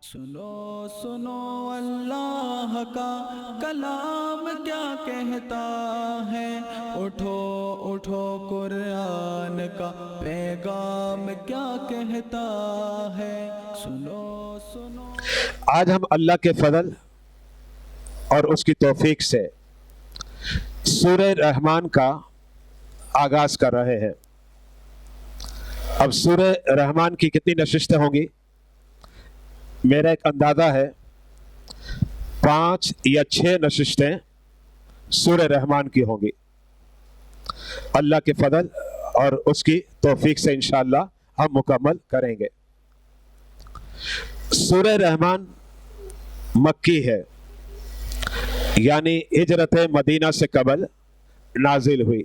سنو سنو اللہ کا کلام کیا کہتا ہے، اٹھو اٹھو قرآن کا پیغام کیا کہتا ہے، سنو سنو۔ آج ہم اللہ کے فضل اور اس کی توفیق سے سورہ رحمان کا آغاز کر رہے ہیں۔ اب سورہ رحمان کی کتنی نشستیں ہوں گی؟ میرا ایک اندازہ ہے 5 یا 6 نشستیں سورہ رحمان کی ہوں گی۔ اللہ کے فضل اور اس کی توفیق سے انشاءاللہ ہم مکمل کریں گے۔ سورہ رحمان مکی ہے، یعنی ہجرت مدینہ سے قبل نازل ہوئی۔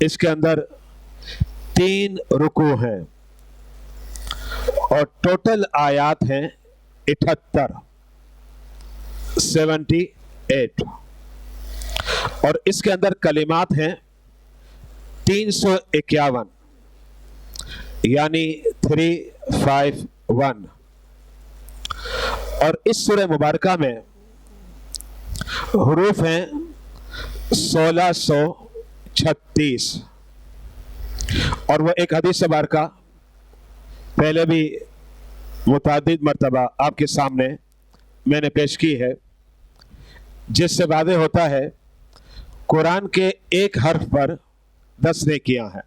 اس کے اندر 3 رکوع ہیں اور ٹوٹل آیات ہیں 78 اور اس کے اندر کلمات ہیں 351، یعنی 351۔ اور اس سورہ مبارکہ میں حروف ہیں 1636، اور وہ ایک حدیث مبارکہ پہلے بھی متعدد مرتبہ آپ کے سامنے میں نے پیش کی ہے، جس سے واضح ہوتا ہے قرآن کے ایک حرف پر 10 نیکیاں ہیں۔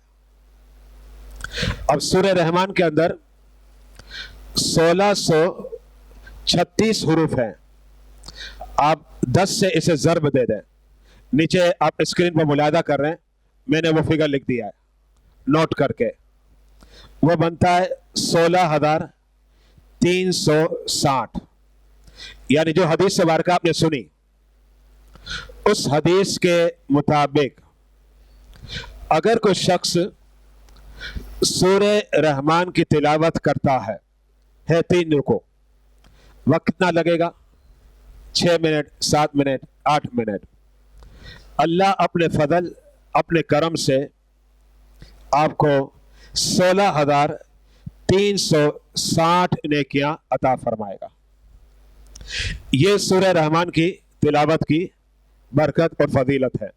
اب سورہ رحمان کے اندر 1636 حروف ہیں۔ آپ 10 سے اسے ضرب دے دیں، نیچے آپ اسکرین پر ملاحظہ کر رہے ہیں، میں نے وہ فگر لکھ دیا ہے نوٹ کر کے، وہ بنتا ہے 16,360۔ یعنی جو حدیث مبارکہ آپ نے سنی، اس حدیث کے مطابق اگر کوئی شخص سورہ رحمان کی تلاوت کرتا ہے 3 رکوع، وقت کتنا لگے گا؟ 6 منٹ، 7 منٹ، 8 منٹ۔ اللہ اپنے فضل، اپنے کرم سے آپ کو 16,360 نیکیاں عطا فرمائے گا۔ یہ سورہ رحمان کی تلاوت کی برکت اور فضیلت ہے۔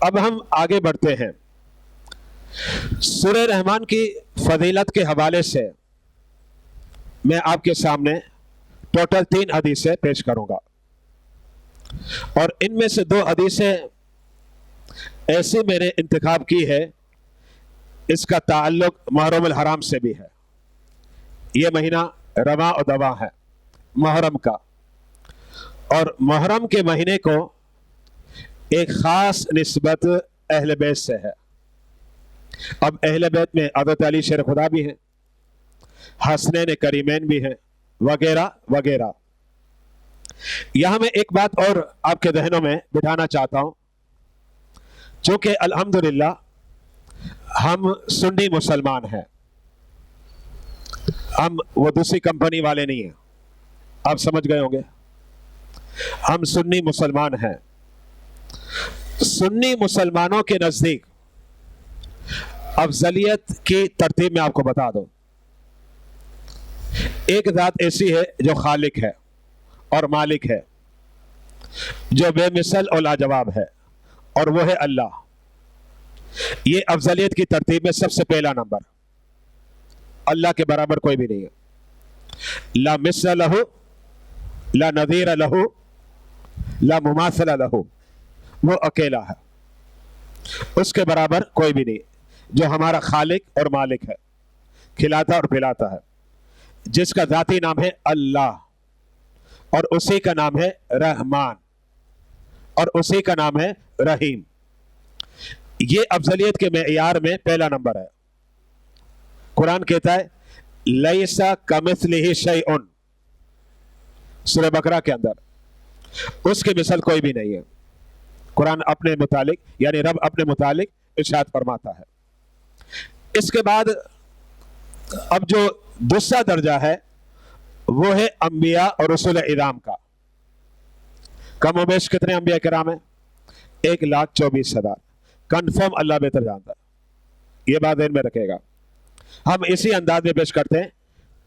اب ہم آگے بڑھتے ہیں۔ سورہ رحمان کی فضیلت کے حوالے سے میں آپ کے سامنے ٹوٹل 3 حدیثیں پیش کروں گا، اور ان میں سے 2 حدیثیں ایسی میں نے انتخاب کی ہے، اس کا تعلق محرم الحرام سے بھی ہے۔ یہ مہینہ رواں و دواں ہے محرم کا، اور محرم کے مہینے کو ایک خاص نسبت اہل بیت سے ہے۔ اب اہل بیت میں حضرت علی شیر خدا بھی ہیں، حسنین کریمین بھی ہیں، وغیرہ وغیرہ۔ یہاں میں ایک بات اور آپ کے ذہنوں میں بٹھانا چاہتا ہوں، چونکہ الحمدللہ ہم سنی مسلمان ہیں، ہم وہ دوسری کمپنی والے نہیں ہیں، آپ سمجھ گئے ہوں گے، ہم سنی مسلمان ہیں۔ سنی مسلمانوں کے نزدیک افضلیت کی ترتیب میں آپ کو بتا دوں۔ ایک ذات ایسی ہے جو خالق ہے اور مالک ہے، جو بے مثل اور لاجواب ہے، اور وہ ہے اللہ۔ یہ افضلیت کی ترتیب میں سب سے پہلا نمبر، اللہ کے برابر کوئی بھی نہیں ہے۔ لا مثل لہ، لا نظیر لہ، لا مماثل لہ، وہ اکیلا ہے، اس کے برابر کوئی بھی نہیں، جو ہمارا خالق اور مالک ہے، کھلاتا اور پلاتا ہے، جس کا ذاتی نام ہے اللہ، اور اسی کا نام ہے رحمان، اور اسی کا نام ہے رحیم۔ یہ افضلیت کے معیار میں پہلا نمبر ہے۔ قرآن کہتا ہے لیسا کمثلہ شیء، سورہ بقرہ کے اندر، اس کے مثل کوئی بھی نہیں ہے۔ قرآن اپنے متعلق، یعنی رب اپنے متعلق ارشاد فرماتا ہے۔ اس کے بعد اب جو دوسرا درجہ ہے وہ ہے انبیاء اور رسول اعظام کا۔ کم و بیش کتنے انبیاء کرام ہیں؟ 1,24,000۔ کنفرم اللہ بہتر جانتا ہے، یہ بات ذہن میں رکھے گا۔ ہم اسی انداز میں پیش کرتے ہیں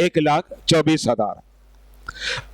1,24,000।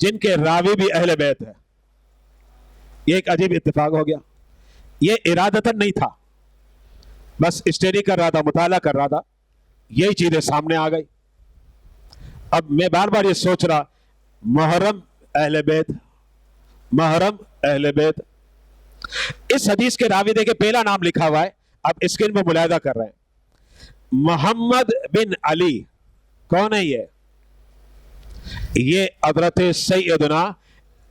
جن کے راوی بھی اہل بیت ہے. یہ ایک عجیب اتفاق ہو گیا. یہ ارادتاً نہیں تھا, بس اسٹڈی کر رہا تھا, مطالعہ کر رہا تھا, یہی چیزیں سامنے آ گئی. اب میں بار بار یہ سوچ رہا, محرم اہل بیت, محرم اہل بیت. اس حدیث کے راوی دیکھیں پہلا نام لکھا ہوا ہے, آپ اسکرین پہ ملاحظہ کر رہے ہیں, محمد بن علی. کون ہے یہ؟ یہ حضرت سیدنا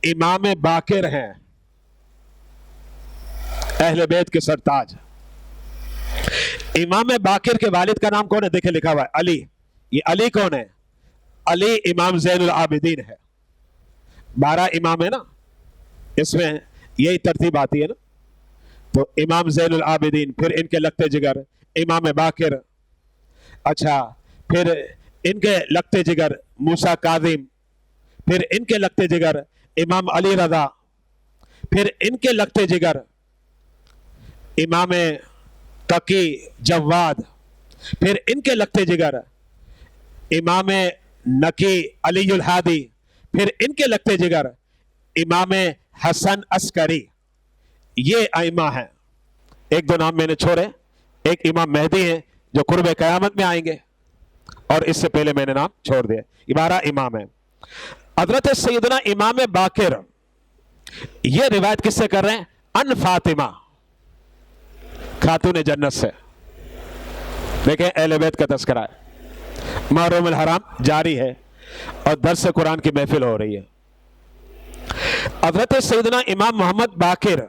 امام باقر ہیں, اہل بیت کے سرتاج. امام باقر کے والد کا نام کون ہے؟ دیکھیں لکھا ہوا ہے علی. یہ علی کون ہے؟ علی امام زین العابدین ہے. 12 امام ہے نا, اس میں یہی ترتیب آتی ہے نا. تو امام زین العابدین, پھر ان کے لگتے جگر امام باقر, اچھا پھر ان کے لگتے جگر موسیٰ کاظم, پھر ان کے لگتے جگر امام علی رضا, پھر ان کے لگتے جگر امام تقی جواد, پھر ان کے لگتے جگر امام نقی علی الہادی, پھر ان کے لگتے جگر امام حسن عسکری. یہ ائمہ ہیں. ایک دو نام میں نے چھوڑے, ایک امام مہدی ہیں جو قرب قیامت میں آئیں گے, اور اس سے پہلے میں نے نام چھوڑ دیا. 12 امام ہیں. حضرت سیدنا امام باقر یہ روایت کس سے کر رہے ہیں؟ ان فاطمہ خاتون جنت سے. دیکھیں اہل بیت کا تذکرہ ہے. محرم الحرام جاری ہے اور درس قرآن کی محفل ہو رہی ہے. حضرت سیدنا امام محمد باقر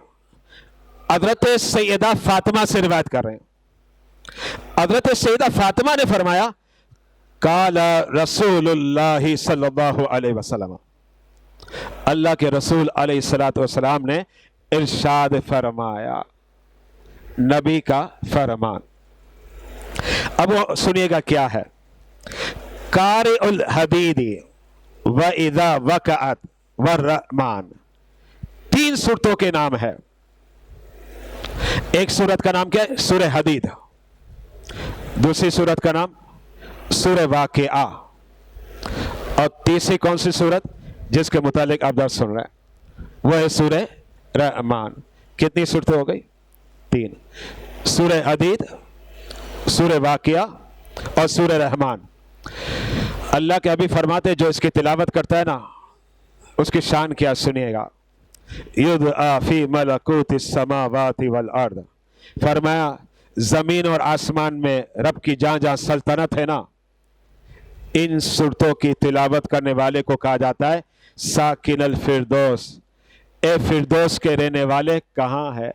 حضرت سیدہ فاطمہ سے روایت کر رہے ہیں. حضرت سیدہ فاطمہ نے فرمایا قال رسول اللہ صلی اللہ علیہ وسلم, اللہ کے رسول علیہ الصلوۃ والسلام نے ارشاد فرمایا, نبی کا فرمان. اب وہ سنیے گا کیا ہے. قارئ الحدید وَإِذَا وَقَعَتْ وَالرَّحْمَانِ, 3 سورتوں کے نام ہے. ایک سورت کا نام کیا ہے؟ سورہ حدید. دوسری سورت کا نام سورہ واقعہ. اور تیسری کون سی سورت جس کے متعلق آپ درس سن رہے ہیں؟ وہ ہے سورہ رحمان. کتنی صورتیں ہو گئی؟ 3. سورہ حدید, سورہ واقعہ اور سورہ رحمان. اللہ کے ابھی فرماتے جو اس کی تلاوت کرتا ہے نا, اس کی شان کیا سنیے گا. یدعا فی ملکوت السماوات والارض, فرمایا زمین اور آسمان میں رب کی جہاں جہاں سلطنت ہے نا, ان صورتوں کی تلاوت کرنے والے کو کہا جاتا ہے ساکن الفردوس. اے فردوس کے رہنے والے کہاں ہے؟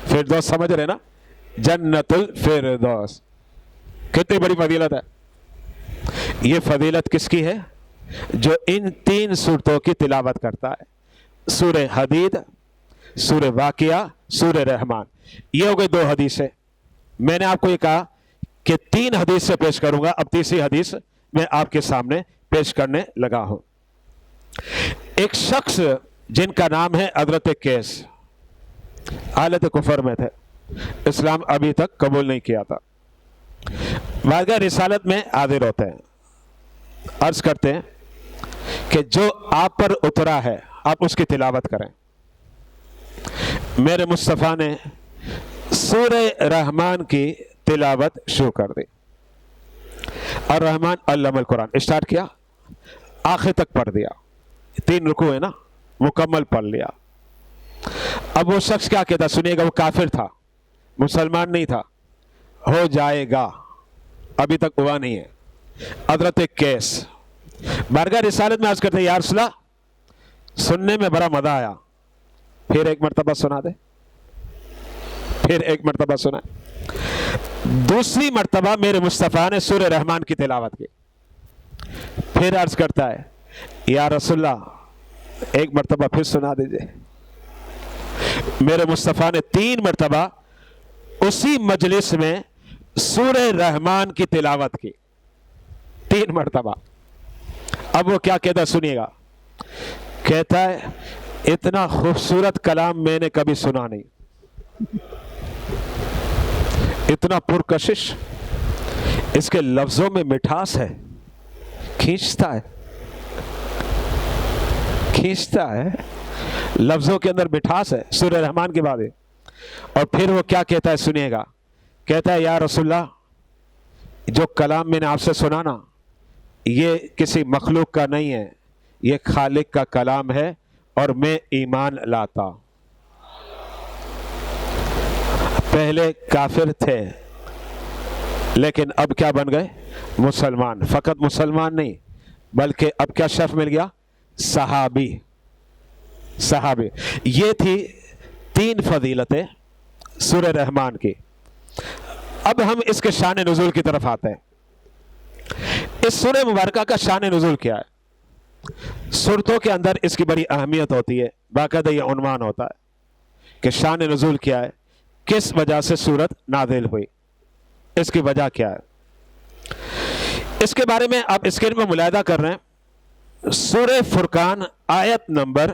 فردوس سمجھ رہے نا, جنت الفردوس. کتنی بڑی فضیلت ہے. یہ فضیلت کس کی ہے؟ جو ان 3 صورتوں کی تلاوت کرتا ہے. سورہ حدید, سورہ واقعہ, سورہ رحمان. یہ ہو گئی 2 حدیثیں. میں نے آپ کو یہ کہا کہ 3 حدیث سے پیش کروں گا. اب تیسری حدیث میں آپ کے سامنے پیش کرنے لگا ہوں. ایک شخص جن کا نام ہے حضرت قیس, حالت کفر میں تھے, اسلام ابھی تک قبول نہیں کیا تھا. بارگاہ رسالت میں حاضر ہوتے ہیں, عرض کرتے ہیں کہ جو آپ پر اترا ہے آپ اس کی تلاوت کریں. میرے مصطفیٰ نے سورہ رحمان کی تلاوت شروع کر دی. الرحمن علم القرآن اسٹارٹ کیا, آخر تک پڑھ دیا. 3 رکوع ہے نا, مکمل پڑھ لیا. اب وہ شخص کیا کہتا سنیے گا, وہ کافر تھا, مسلمان نہیں تھا. ہو جائے گا, ابھی تک ہوا نہیں ہے. حضرت قیس بارگاہ رسالت میں عرض کرتے ہیں یا رسول اللہ سننے میں بڑا مزہ آیا, پھر ایک مرتبہ سنا دے. پھر ایک مرتبہ سنا. دوسری مرتبہ میرے مصطفیٰ نے سورہ رحمان کی تلاوت کی. پھر عرض کرتا ہے یا رسول اللہ ایک مرتبہ پھر سنا دیجئے. میرے مصطفیٰ نے 3 مرتبہ اسی مجلس میں سورہ رحمان کی تلاوت کی. 3 مرتبہ. اب وہ کیا کہتا سنیے گا, کہتا ہے اتنا خوبصورت کلام میں نے کبھی سنا نہیں, اتنا پرکشش, اس کے لفظوں میں مٹھاس ہے, کھینچتا ہے. کھینچتا ہے, لفظوں کے اندر مٹھاس ہے سورہ رحمان کے بعد. اور پھر وہ کیا کہتا ہے سنیے گا, کہتا ہے یا رسول اللہ جو کلام میں نے آپ سے سنا نا یہ کسی مخلوق کا نہیں ہے, یہ خالق کا کلام ہے اور میں ایمان لاتا. پہلے کافر تھے لیکن اب کیا بن گئے؟ مسلمان. فقط مسلمان نہیں بلکہ اب کیا شرف مل گیا؟ صحابی. صحابی. یہ تھی 3 فضیلتیں سورہ رحمان کی. اب ہم اس کے شان نزول کی طرف آتے ہیں. اس سورہ مبارکہ کا شان نزول کیا ہے؟ سورتوں کے اندر اس کی بڑی اہمیت ہوتی ہے, باقاعدہ یہ عنوان ہوتا ہے کہ شان نزول کیا ہے, کس وجہ سے سورت نازل ہوئی, اس کی وجہ کیا ہے. اس کے بارے میں آپ اسکرین میں ملاحظہ کر رہے ہیں. سورہ فرقان آیت نمبر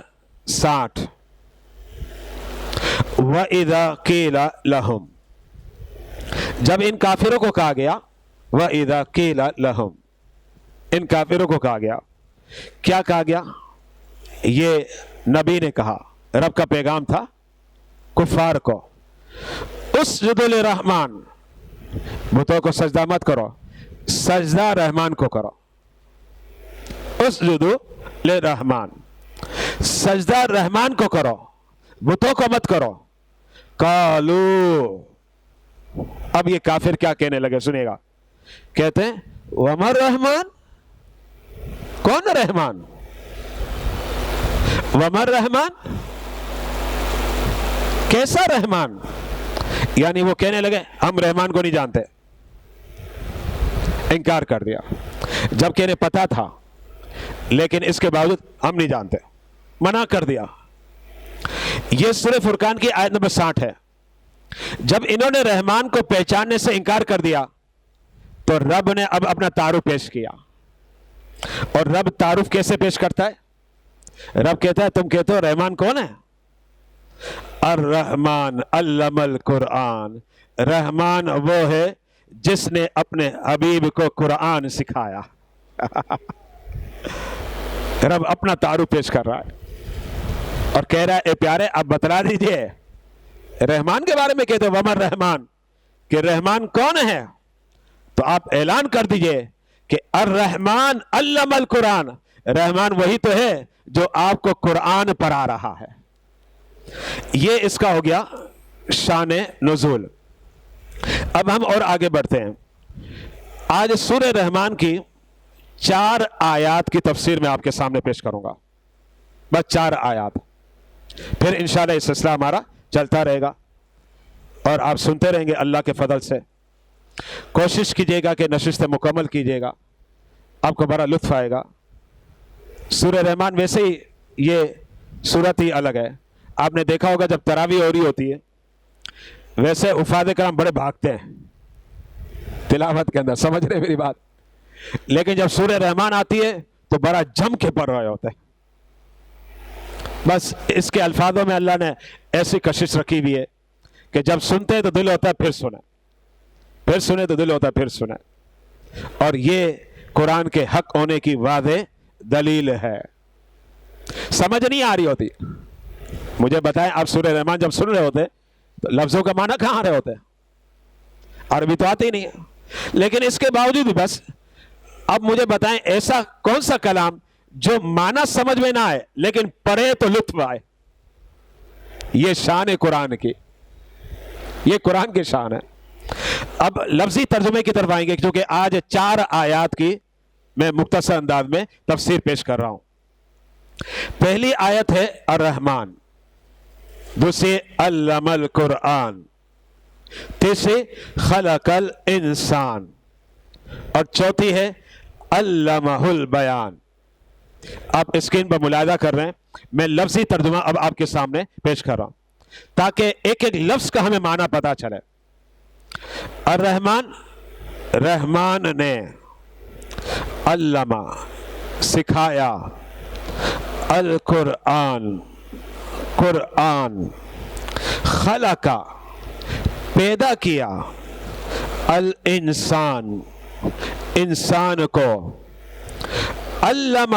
60. وَإِذَا قِيلَ لَهُمْ, جب ان کافروں کو کہا گیا, وَإِذَا قِيلَ لَهُمْ, ان کافروں کو کہا گیا, کیا کہا گیا؟ یہ نبی نے کہا, رب کا پیغام تھا کفار کو, اسجدوا للرحمن, بتوں کو سجدہ مت کرو, سجدہ رحمان کو کرو. اسجدوا للرحمن, سجدہ رحمان کو کرو, بتوں کو مت کرو. قالو, اب یہ کافر کیا کہنے لگے سنیے گا, کہتے ہیں وما الرحمن, کون رحمان؟ وما الرحمن, کیسا رحمان؟ یعنی وہ کہنے لگے ہم رحمان کو نہیں جانتے, انکار کر دیا, جبکہ انہیں پتا تھا لیکن اس کے باوجود ہم نہیں جانتے, منع کر دیا. یہ سورہ فرقان کی آیت نمبر 60 ہے. جب انہوں نے رحمان کو پہچاننے سے انکار کر دیا تو رب نے اب اپنا تعارف پیش کیا. اور رب تعارف کیسے پیش کرتا ہے؟ رب کہتا ہے تم کہتے ہو رحمان کون ہے؟ الرحمن علم القرآن, رحمان وہ ہے جس نے اپنے حبیب کو قرآن سکھایا. رب اپنا تعارف پیش کر رہا ہے اور کہہ رہا ہے اے پیارے آپ بتلا دیجئے رحمان کے بارے میں کہتے ہیں وما الرحمن, کہ رحمان کون ہے, تو آپ اعلان کر دیجئے کہ الرحمن علم القرآن, رحمان وہی تو ہے جو آپ کو قرآن پڑھا رہا ہے. یہ اس کا ہو گیا شان نزول. اب ہم اور آگے بڑھتے ہیں. آج سورہ رحمان کی 4 آیات کی تفسیر میں آپ کے سامنے پیش کروں گا, بس 4 آیات. پھر انشاءاللہ یہ سلسلہ ہمارا چلتا رہے گا اور آپ سنتے رہیں گے اللہ کے فضل سے. کوشش کیجئے گا کہ نشست مکمل کیجئے گا, آپ کو بڑا لطف آئے گا. سورہ رحمان ویسے ہی یہ صورت ہی الگ ہے. آپ نے دیکھا ہوگا جب تراویح ہو رہی ہوتی ہے ویسے حفاظ کرام بڑے بھاگتے ہیں تلاوت کے اندر, سمجھ رہے میری بات, لیکن جب سورہ رحمان آتی ہے تو بڑا جم کے پڑھ رہے ہوتے ہیں. بس اس کے الفاظوں میں اللہ نے ایسی کشش رکھی ہوئی ہے کہ جب سنتے ہیں تو دل ہوتا ہے پھر سنیں, پھر سنیں تو دل ہوتا ہے پھر سنیں. اور یہ قرآن کے حق ہونے کی واضح دلیل ہے. سمجھ نہیں آ رہی ہوتی, مجھے بتائیں آپ سورہ رحمان جب سن رہے ہوتے تو لفظوں کا معنی کہاں آ رہے ہوتے؟ عربی تو آتی نہیں ہے. لیکن اس کے باوجود بھی بس اب مجھے بتائیں ایسا کون سا کلام جو معنی سمجھ میں نہ آئے لیکن پڑھے تو لطف آئے. یہ شان ہے قرآن کی, یہ قرآن کی شان ہے. اب لفظی ترجمے کی طرف آئیں گے کیونکہ آج 4 آیات کی میں مختصر انداز میں تفسیر پیش کر رہا ہوں. پہلی آیت ہے الرحمن, دوسری علم القرآن, تیسری خلق الانسان, اور چوتھی ہے علمہ البیان. آپ اسکرین پر ملاحظہ کر رہے ہیں, میں لفظی ترجمہ اب آپ کے سامنے پیش کر رہا ہوں تاکہ ایک ایک لفظ کا ہمیں معنی پتا چلے. الرحمن, رحمان نے, علمہ سکھایا, القرآن قرآن, خلقہ پیدا کیا, الانسان انسان کو, علمہ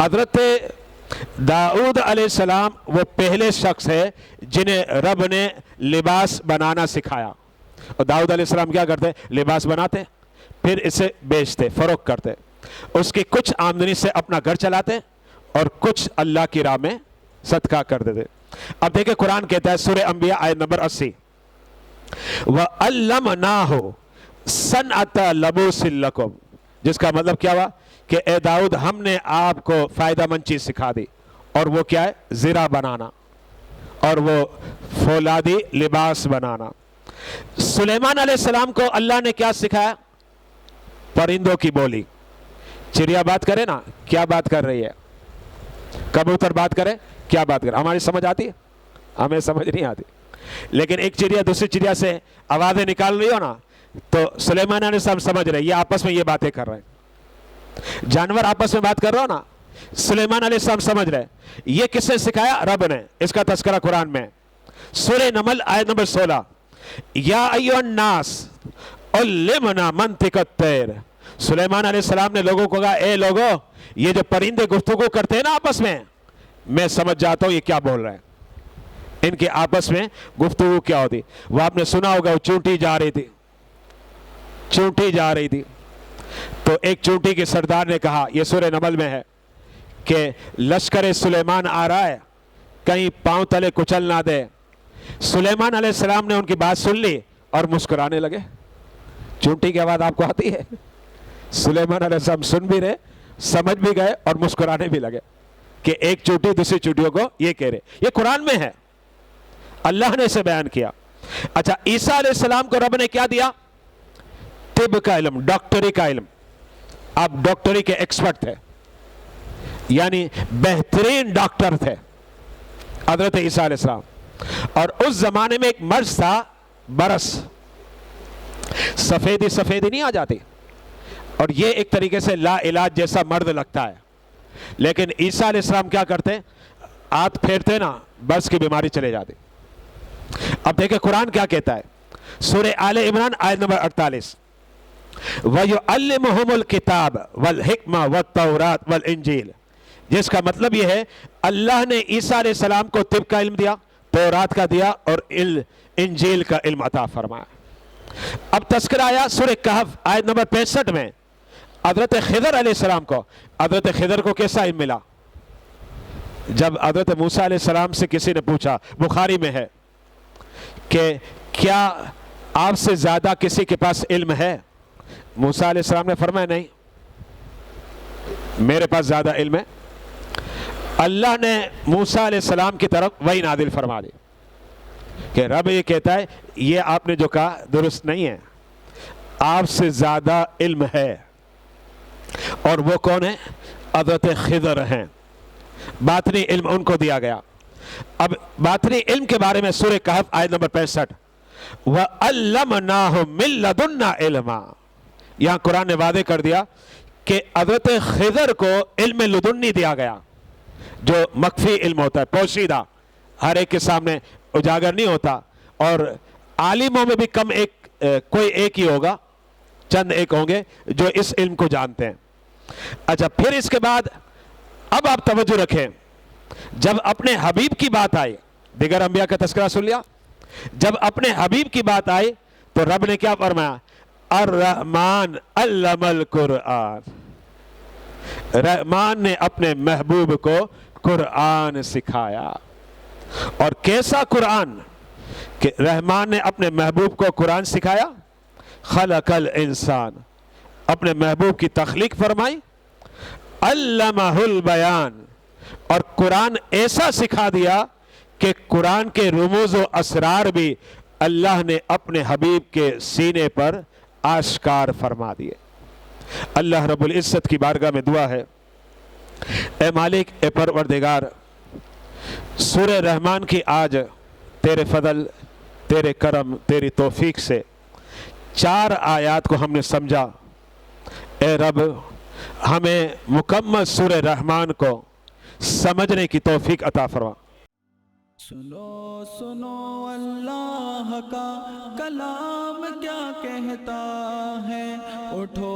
حضرت داؤد علیہ السلام وہ پہلے شخص ہے جنہیں رب نے لباس بنانا سکھایا. اور داؤد علیہ السلام کیا کرتے؟ لباس بناتے, پھر اسے بیچتے, فروخت کرتے, اس کی کچھ آمدنی سے اپنا گھر چلاتے اور کچھ اللہ کی راہ میں صدقہ کر دیتے. اب دیکھیں قرآن کہتا ہے سورہ انبیاء آیت نمبر 80, وَعَلَّمْنَاهُ صَنْعَةَ لَبُوسٍ لَكُمْ, جس کا مطلب کیا ہوا کہ اے داؤد ہم نے آپ کو فائدہ مند چیز سکھا دی, اور وہ کیا ہے؟ زرہ بنانا اور وہ فولادی لباس بنانا. سلیمان علیہ السلام کو اللہ نے کیا سکھایا؟ پرندوں کی بولی. چڑیا بات کرے نا, کیا بات کر رہی ہے؟ کبوتر بات کرے, کیا بات کرے؟ ہماری سمجھ آتی ہے؟ ہمیں سمجھ نہیں آتی. لیکن ایک چڑیا دوسری چڑیا سے آوازیں نکال رہی ہو نا, تو سلیمان علیہ السلام سمجھ رہے یہ آپس میں یہ باتیں کر رہے ہیں. جانور آپس میں بات کر رہا ہو نا, سلیمان علیہ السلام سمجھ رہے یہ کس نے سکھایا؟ رب نے. اس کا تذکرہ قرآن میں سورہ نمل آیت نمبر 16, یا ایھا الناس علمنا منطق الطیر. سلیمان علیہ السلام نے لوگوں کو کہا اے لوگو, یہ جو پرندے گفتگو کرتے ہیں نا آپس میں سمجھ جاتا ہوں یہ کیا بول رہے ہیں. ان کے آپس میں گفتگو کیا ہوتی؟ وہ آپ نے سنا ہوگا, وہ چونٹی جا رہی تھی. تو ایک چونٹی کے سردار نے کہا, یہ سورہ نمل میں ہے, کہ لشکر سلیمان آ رہا ہے, کہیں پاؤں تلے کچل نہ دے. سلیمان علیہ السلام نے ان کی بات سن لی اور مسکرانے لگے. چونٹی کی آواز آپ کو آتی ہے؟ سلیمان علیہ السلام سن بھی رہے, سمجھ بھی گئے اور مسکرانے بھی لگے کہ ایک چونٹی دوسری چونٹیوں کو یہ کہہ رہے. یہ قرآن میں ہے, اللہ نے اسے بیان کیا. اچھا, عیسیٰ علیہ السلام کو رب نے کیا دیا؟ طب کا علم, ڈاکٹری کا علم. آپ ڈاکٹری کے ایکسپرٹ تھے, یعنی بہترین ڈاکٹر تھے حضرت عیسیٰ علیہ السلام. اور اس زمانے میں ایک مرض تھا برس, سفیدی نہیں آ جاتی, اور یہ ایک طریقے سے لا علاج جیسا مرض لگتا ہے. لیکن عیسیٰ علیہ السلام کیا کرتے؟ ہاتھ پھیرتے نا, برس کی بیماری چلے جاتی. اب دیکھیں قرآن کیا کہتا ہے, سورہ آل عمران آیت نمبر 48, وَيُعَلِّمُهُمُ الْكِتَابَ وَالْحِكْمَةَ وَالتَّوْرَاةَ وَالْإِنْجِيلَ. جس کا مطلب یہ ہے اللہ نے عیسیٰ علیہ السلام کو طب کا علم دیا, تورات کا دیا, اور انجیل کا علم عطا فرمایا. اب تذکرہ آیا سورہ کہف آیت نمبر 65 میں, حضرت خضر علیہ السلام کو. حضرت خضر کو کیسا علم ملا؟ جب حضرت موسیٰ علیہ السلام سے کسی نے پوچھا, بخاری میں ہے, کہ کیا آپ سے زیادہ کسی کے پاس علم ہے؟ موسیٰ علیہ السلام نے فرمایا نہیں, میرے پاس زیادہ علم ہے. اللہ نے موسیٰ علیہ السلام کی طرف وحی نازل فرما دی کہ رب یہ کہتا ہے یہ آپ نے جو کہا درست نہیں ہے, آپ سے زیادہ علم ہے. اور وہ کون ہے؟ حضرت خضر ہیں. باطنی علم ان کو دیا گیا. اب باطنی علم کے بارے میں سورہ کہف آیت نمبر 65, وَعَلَّمْنَاهُ مِن لَدُنَّا عِلْمًا. یہاں قرآن نے واضح کر دیا کہ حضرت خضر کو علم لدنی دیا گیا, جو مخفی علم ہوتا ہے, پوشیدہ, ہر ایک کے سامنے اجاگر نہیں ہوتا. اور عالموں میں بھی کم کوئی ایک ہی ہوگا, چند ایک ہوں گے جو اس علم کو جانتے ہیں. اچھا, پھر اس کے بعد اب آپ توجہ رکھیں, جب اپنے حبیب کی بات آئی, دیگر انبیاء کا تذکرہ سن لیا, جب اپنے حبیب کی بات آئی تو رب نے کیا فرمایا؟ الرحمن علم القرآن. رحمان نے اپنے محبوب کو قرآن سکھایا. اور کیسا قرآن کہ رحمان نے اپنے محبوب کو قرآن سکھایا؟ خلق الانسان, اپنے محبوب کی تخلیق فرمائی. علمہ البیان, اور قرآن ایسا سکھا دیا کہ قرآن کے رموز و اسرار بھی اللہ نے اپنے حبیب کے سینے پر آشکار فرما دیے. اللہ رب العزت کی بارگاہ میں دعا ہے, اے مالک, اے پروردگار, سورہ رحمان کی آج تیرے فضل, تیرے کرم, تیری توفیق سے 4 آیات کو ہم نے سمجھا. اے رب, ہمیں مکمل سورہ رحمان کو سمجھنے کی توفیق عطا فرما. سنو سنو اللہ کا کلام کیا کہتا ہے، اٹھو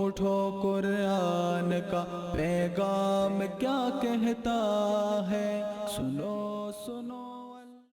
اٹھو قرآن کا پیغام کیا کہتا ہے، سنو سنو